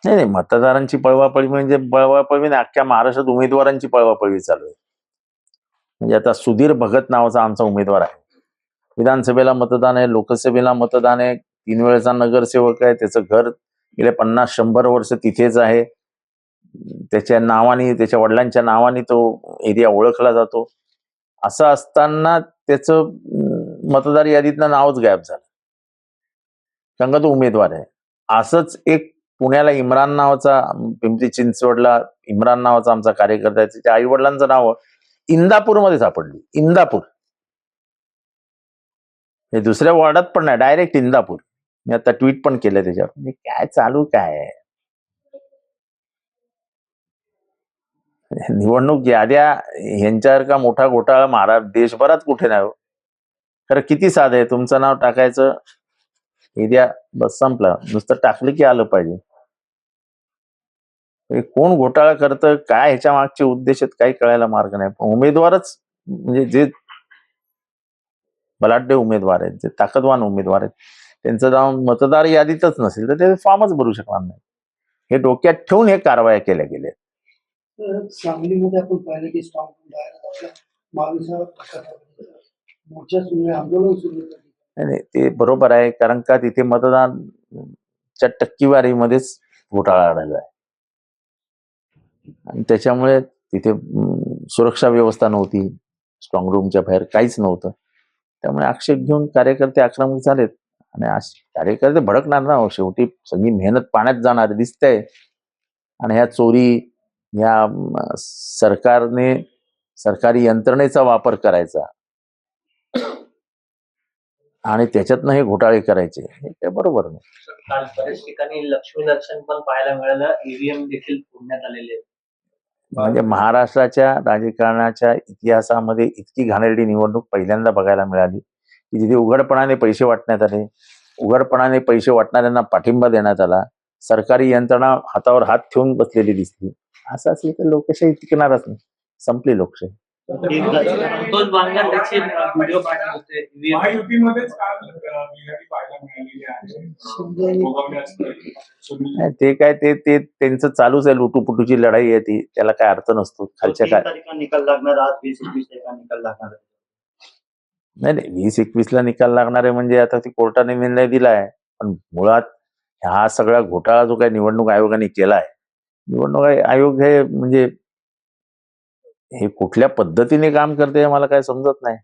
नाही नाही, मतदारांची पळवापळवी म्हणजे पळवापळवी नाही, अख्ख्या महाराष्ट्रात उमेदवारांची पळवापळवी चालू आहे. म्हणजे आता सुधीर भगत नावाचा आमचा उमेदवार आहे. विधानसभेला मतदान आहे, लोकसभेला मतदान आहे, 3 वेळेचा नगरसेवक आहे, त्याचं घर गेले 50-100 वर्ष तिथेच आहे. त्याच्या नावाने, त्याच्या वडिलांच्या नावाने तो एरिया ओळखला जातो. असं असताना त्याचं मतदार यादीतनं नावच गायब झालं, कारण का तो उमेदवार आहे. असंच एक पुण्याला इम्रान नावाचा, पिंपरी चिंचवडला इम्रान नावाचा आमचा कार्यकर्ता आहे, त्याच्या आई वडिलांचं नाव इंदापूरमध्ये सापडली. इंदापूर हे दुसऱ्या वॉर्डात पण नाही, डायरेक्ट इंदापूर. मी आता ट्विट पण केलं त्याच्यावर. म्हणजे काय चालू काय आहे? निवडणूक याद्या ह्यांच्यासारखा मोठा घोटाळा देशभरात कुठे नाही हो. खरं किती साधं आहे, तुमचं नाव टाकायचं, हे द्या, बस संपलं. नुसतं टाकलं की आलं पाहिजे. कोण घोटाळा करतं, काय ह्याच्या मागचे उद्देश आहेत, काही कळायला मार्ग नाही. पण उमेदवारच म्हणजे जे बलाढ्य उमेदवार आहेत, जे ताकदवान उमेदवार आहेत, त्यांचं नाव मतदार यादीतच नसेल तर ते फॉर्मच भरू शकणार नाही. हे डोक्यात ठेवून हे कारवाया केल्या गेल्या. सांगलीमध्ये आपण पाहिलं की आंदोलन सुरू नाही ते बरोबर आहे, कारण का तिथे मतदानच्या टक्केवारीमध्येच घोटाळा आढळला आहे आणि त्याच्यामुळे तिथे सुरक्षा व्यवस्था नव्हती, स्ट्रॉंग रूमच्या बाहेर काहीच नव्हतं. त्यामुळे आक्षेप घेऊन कार्यकर्ते आक्रमक झालेत आणि कार्यकर्ते भडकणार ना. शेवटी सगळी मेहनत पाण्यात जाणार दिसतंय आणि ह्या चोरी, ह्या सरकारी यंत्रणेचा वापर करायचा आणि त्याच्यातनं हे घोटाळे करायचे, हे बरोबर नाही. काल बऱ्याच ठिकाणी लक्ष्मी दर्शन पण पाहायला मिळालं, ईव्हीएम देखील फोडण्यात आलेले आहेत. म्हणजे महाराष्ट्राच्या राजकारणाच्या इतिहासामध्ये इतकी घाणेरडी निवडणूक पहिल्यांदा बघायला मिळाली की जिथे उघडपणाने पैसे वाटण्यात आले, उघडपणाने पैसे वाटणाऱ्यांना पाठिंबा देण्यात आला, सरकारी यंत्रणा हातावर हात ठेवून बसलेली दिसली. असं असेल तर लोकशाही टिकणारच नाही, संपली लोकशाही. संतोष बांगर त्याचे व्हिडिओ पाठवले होते. महायुतीमध्येच काल बिघाडी पाहायला मिळालेली आहे. ते काय ते त्यांचं चालूच आहे, लुटूपुटूची लढाई आहे ती, त्याला काय अर्थ नसतो. खालच्या काय निकाल लागणार, आज 20-21 तारखेला निकाल लागणार. नाही 20-21 ला निकाल लागणार आहे म्हणजे आता ती कोर्टाने निर्णय दिलाय, पण मुळात हा सगळा घोटाळा जो काही निवडणूक आयोगाने केलाय, निवडणूक आयोग हे म्हणजे हे कुठल्या पद्धतीने काम करते मला काय समजत नाही.